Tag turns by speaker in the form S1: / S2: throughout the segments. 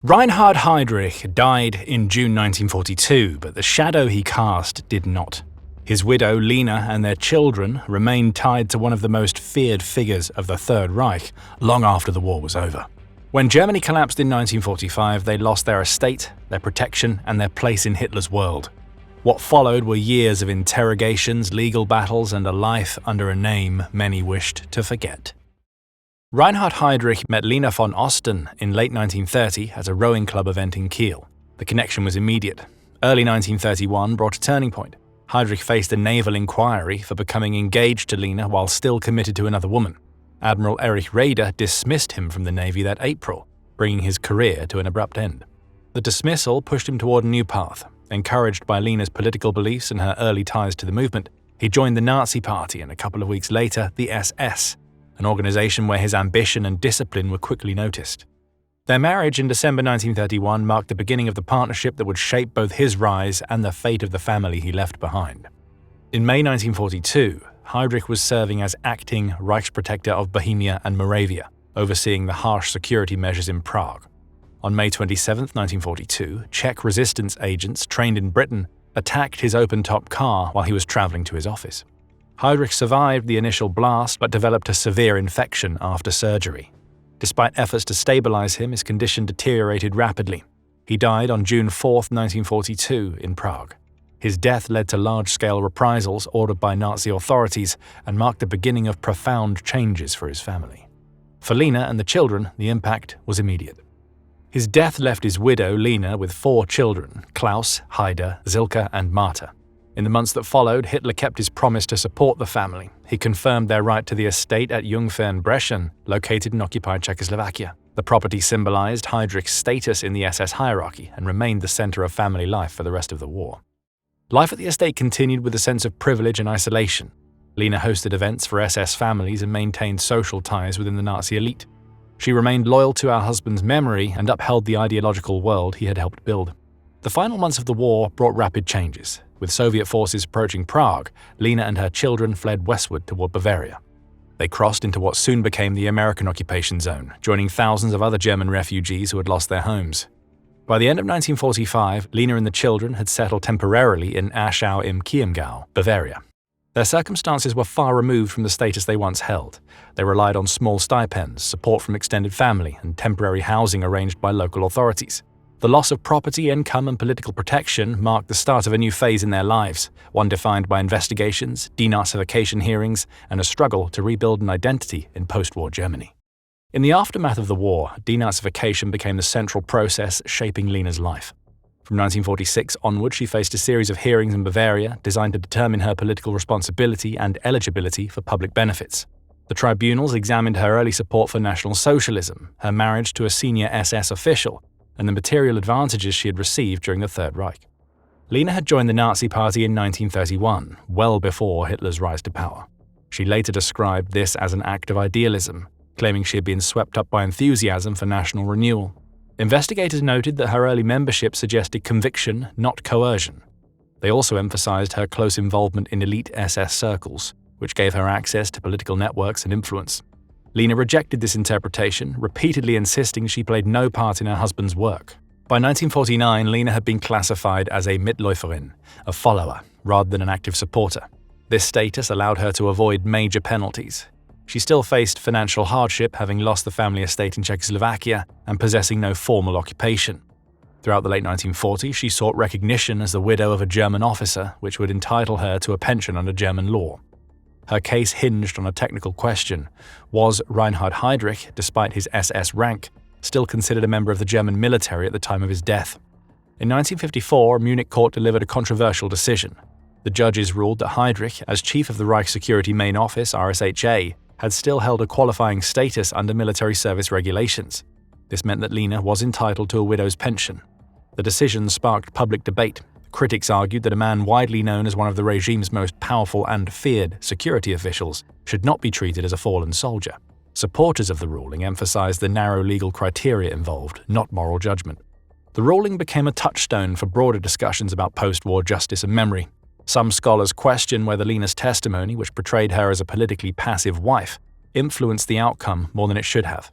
S1: Reinhard Heydrich died in June 1942, but the shadow he cast did not. His widow, Lina, and their children remained tied to one of the most feared figures of the Third Reich long after the war was over. When Germany collapsed in 1945, they lost their estate, their protection, and their place in Hitler's world. What followed were years of interrogations, legal battles, and a life under a name many wished to forget. Reinhard Heydrich met Lina von Osten in late 1930 at a rowing club event in Kiel. The connection was immediate. Early 1931 brought a turning point. Heydrich faced a naval inquiry for becoming engaged to Lina while still committed to another woman. Admiral Erich Raeder dismissed him from the Navy that April, bringing his career to an abrupt end. The dismissal pushed him toward a new path. Encouraged by Lina's political beliefs and her early ties to the movement, he joined the Nazi Party and a couple of weeks later the SS, an organization where his ambition and discipline were quickly noticed. Their marriage in December 1931 marked the beginning of the partnership that would shape both his rise and the fate of the family he left behind. In May 1942, Heydrich was serving as acting Reichsprotector of Bohemia and Moravia, overseeing the harsh security measures in Prague. On May 27, 1942, Czech resistance agents trained in Britain attacked his open-top car while he was traveling to his office. Heydrich survived the initial blast but developed a severe infection after surgery. Despite efforts to stabilize him, his condition deteriorated rapidly. He died on June 4, 1942, in Prague. His death led to large-scale reprisals ordered by Nazi authorities and marked the beginning of profound changes for his family. For Lina and the children, the impact was immediate. His death left his widow, Lina, with 4 children, Klaus, Heide, Silke, and Marta. In the months that followed, Hitler kept his promise to support the family. He confirmed their right to the estate at Jungfernbrechen, located in occupied Czechoslovakia. The property symbolized Heydrich's status in the SS hierarchy and remained the center of family life for the rest of the war. Life at the estate continued with a sense of privilege and isolation. Lina hosted events for SS families and maintained social ties within the Nazi elite. She remained loyal to her husband's memory and upheld the ideological world he had helped build. The final months of the war brought rapid changes. With Soviet forces approaching Prague, Lina and her children fled westward toward Bavaria. They crossed into what soon became the American occupation zone, joining thousands of other German refugees who had lost their homes. By the end of 1945, Lina and the children had settled temporarily in Aschau im Chiemgau, Bavaria. Their circumstances were far removed from the status they once held. They relied on small stipends, support from extended family, and temporary housing arranged by local authorities. The loss of property, income, and political protection marked the start of a new phase in their lives, one defined by investigations, denazification hearings, and a struggle to rebuild an identity in post-war Germany. In the aftermath of the war, denazification became the central process shaping Lina's life. From 1946 onward, she faced a series of hearings in Bavaria designed to determine her political responsibility and eligibility for public benefits. The tribunals examined her early support for National Socialism, her marriage to a senior SS official, and the material advantages she had received during the Third Reich. Lina had joined the Nazi Party in 1931, well before Hitler's rise to power. She later described this as an act of idealism, claiming she had been swept up by enthusiasm for national renewal. Investigators noted that her early membership suggested conviction, not coercion. They also emphasized her close involvement in elite SS circles, which gave her access to political networks and influence. Lina rejected this interpretation, repeatedly insisting she played no part in her husband's work. By 1949, Lina had been classified as a Mitläuferin, a follower, rather than an active supporter. This status allowed her to avoid major penalties. She still faced financial hardship, having lost the family estate in Czechoslovakia and possessing no formal occupation. Throughout the late 1940s, she sought recognition as the widow of a German officer, which would entitle her to a pension under German law. Her case hinged on a technical question: was Reinhard Heydrich, despite his SS rank, still considered a member of the German military at the time of his death? In 1954, a Munich court delivered a controversial decision. The judges ruled that Heydrich, as chief of the Reich Security Main Office (RSHA), had still held a qualifying status under military service regulations. This meant that Lina was entitled to a widow's pension. The decision sparked public debate. Critics argued that a man widely known as one of the regime's most powerful and feared security officials should not be treated as a fallen soldier. Supporters of the ruling emphasized the narrow legal criteria involved, not moral judgment. The ruling became a touchstone for broader discussions about post-war justice and memory. Some scholars question whether Lina's testimony, which portrayed her as a politically passive wife, influenced the outcome more than it should have.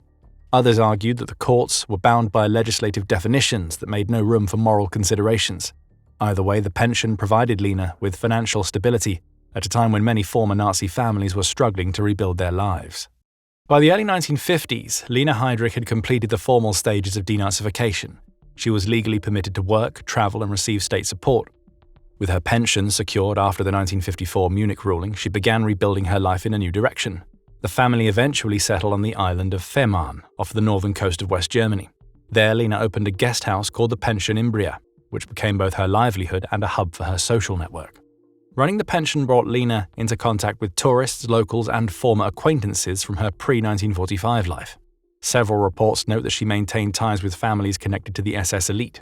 S1: Others argued that the courts were bound by legislative definitions that made no room for moral considerations. Either way, the pension provided Lina with financial stability at a time when many former Nazi families were struggling to rebuild their lives. By the early 1950s, Lina Heydrich had completed the formal stages of denazification. She was legally permitted to work, travel, and receive state support. With her pension secured after the 1954 Munich ruling, she began rebuilding her life in a new direction. The family eventually settled on the island of Fehmarn, off the northern coast of West Germany. There, Lina opened a guest house called the Pension Imbria, which became both her livelihood and a hub for her social network. Running the pension brought Lina into contact with tourists, locals, and former acquaintances from her pre-1945 life. Several reports note that she maintained ties with families connected to the SS elite.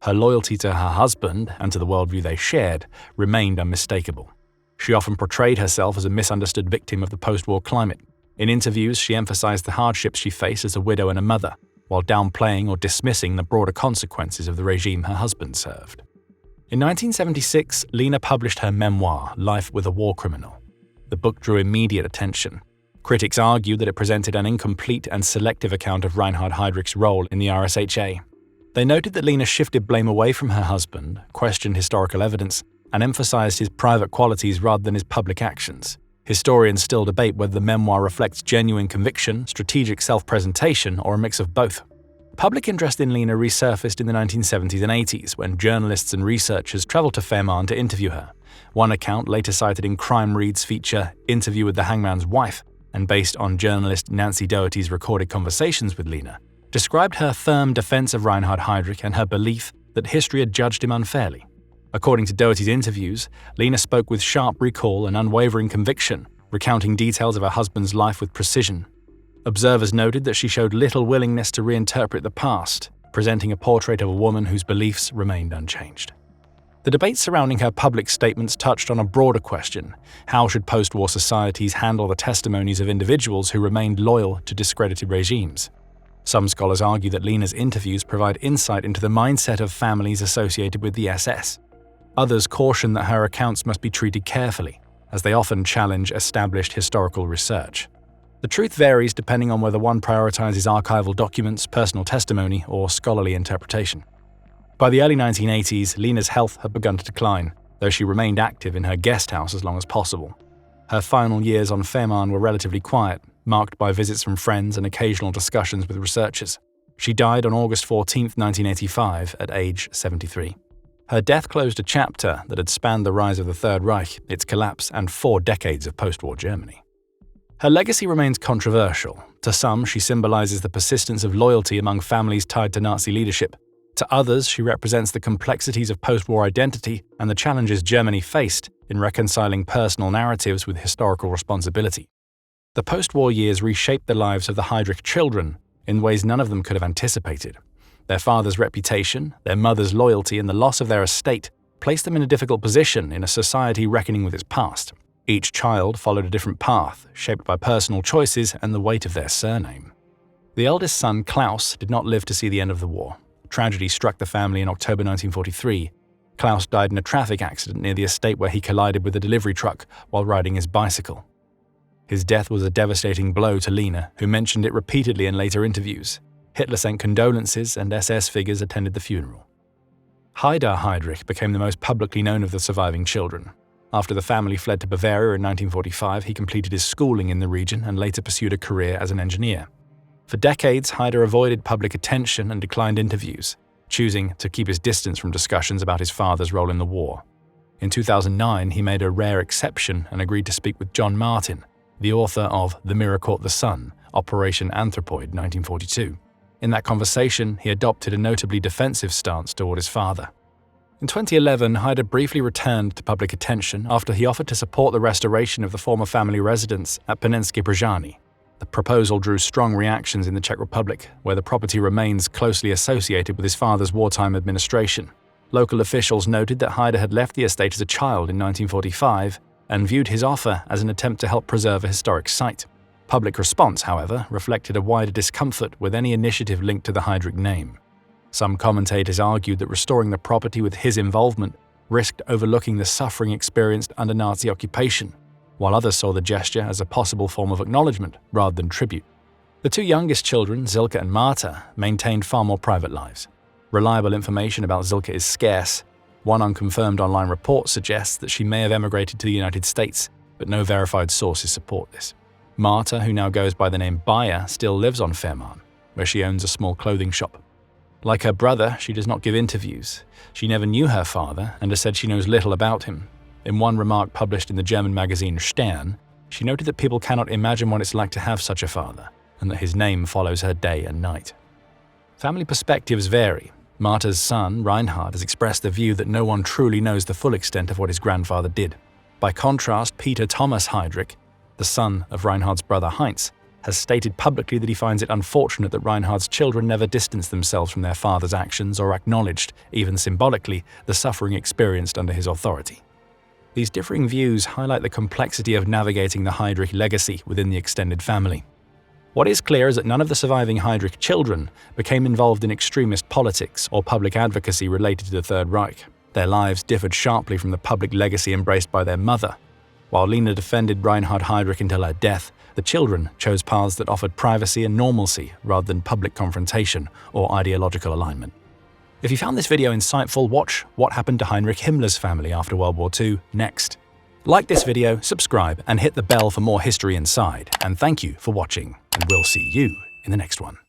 S1: Her loyalty to her husband and to the worldview they shared remained unmistakable. She often portrayed herself as a misunderstood victim of the post-war climate. In interviews, she emphasized the hardships she faced as a widow and a mother, while downplaying or dismissing the broader consequences of the regime her husband served. In 1976, Lina published her memoir, Life with a War Criminal. The book drew immediate attention. Critics argued that it presented an incomplete and selective account of Reinhard Heydrich's role in the RSHA. They noted that Lina shifted blame away from her husband, questioned historical evidence, and emphasized his private qualities rather than his public actions. Historians still debate whether the memoir reflects genuine conviction, strategic self-presentation, or a mix of both. Public interest in Lina resurfaced in the 1970s and 80s when journalists and researchers traveled to Fehmarn to interview her. One account, later cited in Crime Read's feature Interview with the Hangman's Wife, and based on journalist Nancy Doherty's recorded conversations with Lina, described her firm defense of Reinhard Heydrich and her belief that history had judged him unfairly. According to Doherty's interviews, Lina spoke with sharp recall and unwavering conviction, recounting details of her husband's life with precision. Observers noted that she showed little willingness to reinterpret the past, presenting a portrait of a woman whose beliefs remained unchanged. The debate surrounding her public statements touched on a broader question: how should post-war societies handle the testimonies of individuals who remained loyal to discredited regimes? Some scholars argue that Lina's interviews provide insight into the mindset of families associated with the SS. Others caution that her accounts must be treated carefully, as they often challenge established historical research. The truth varies depending on whether one prioritizes archival documents, personal testimony, or scholarly interpretation. By the early 1980s, Lina's health had begun to decline, though she remained active in her guest house as long as possible. Her final years on Fehmarn were relatively quiet, marked by visits from friends and occasional discussions with researchers. She died on August 14, 1985, at age 73. Her death closed a chapter that had spanned the rise of the Third Reich, its collapse, and 4 decades of post-war Germany. Her legacy remains controversial. To some, she symbolizes the persistence of loyalty among families tied to Nazi leadership. To others, she represents the complexities of post-war identity and the challenges Germany faced in reconciling personal narratives with historical responsibility. The post-war years reshaped the lives of the Heydrich children in ways none of them could have anticipated. Their father's reputation, their mother's loyalty, and the loss of their estate placed them in a difficult position in a society reckoning with its past. Each child followed a different path, shaped by personal choices and the weight of their surname. The eldest son, Klaus, did not live to see the end of the war. Tragedy struck the family in October 1943. Klaus died in a traffic accident near the estate where he collided with a delivery truck while riding his bicycle. His death was a devastating blow to Lina, who mentioned it repeatedly in later interviews. Hitler sent condolences and SS figures attended the funeral. Reinhard Heydrich became the most publicly known of the surviving children. After the family fled to Bavaria in 1945, he completed his schooling in the region and later pursued a career as an engineer. For decades, Heydrich avoided public attention and declined interviews, choosing to keep his distance from discussions about his father's role in the war. In 2009, he made a rare exception and agreed to speak with John Martin, the author of The Mirror Caught the Sun, Operation Anthropoid 1942. In that conversation, he adopted a notably defensive stance toward his father. In 2011, Heydrich briefly returned to public attention after he offered to support the restoration of the former family residence at Panensky Brzeżany. The proposal drew strong reactions in the Czech Republic, where the property remains closely associated with his father's wartime administration. Local officials noted that Heydrich had left the estate as a child in 1945 and viewed his offer as an attempt to help preserve a historic site. Public response, however, reflected a wider discomfort with any initiative linked to the Heydrich name. Some commentators argued that restoring the property with his involvement risked overlooking the suffering experienced under Nazi occupation, while others saw the gesture as a possible form of acknowledgement rather than tribute. The two youngest children, Silke and Marta, maintained far more private lives. Reliable information about Silke is scarce. One unconfirmed online report suggests that she may have emigrated to the United States, but no verified sources support this. Marta, who now goes by the name Bayer, still lives on Fehmarn, where she owns a small clothing shop. Like her brother, she does not give interviews. She never knew her father and has said she knows little about him. In one remark published in the German magazine Stern, she noted that people cannot imagine what it's like to have such a father, and that his name follows her day and night. Family perspectives vary. Marta's son, Reinhard, has expressed the view that no one truly knows the full extent of what his grandfather did. By contrast, Peter Thomas Heydrich, the son of Reinhard's brother Heinz, has stated publicly that he finds it unfortunate that Reinhard's children never distanced themselves from their father's actions or acknowledged, even symbolically, the suffering experienced under his authority. These differing views highlight the complexity of navigating the Heydrich legacy within the extended family. What is clear is that none of the surviving Heydrich children became involved in extremist politics or public advocacy related to the Third Reich. Their lives differed sharply from the public legacy embraced by their mother. While Lina defended Reinhard Heydrich until her death, the children chose paths that offered privacy and normalcy rather than public confrontation or ideological alignment. If you found this video insightful, watch What Happened to Heinrich Himmler's Family After World War II next. Like this video, subscribe, and hit the bell for more history inside. And thank you for watching, and we'll see you in the next one.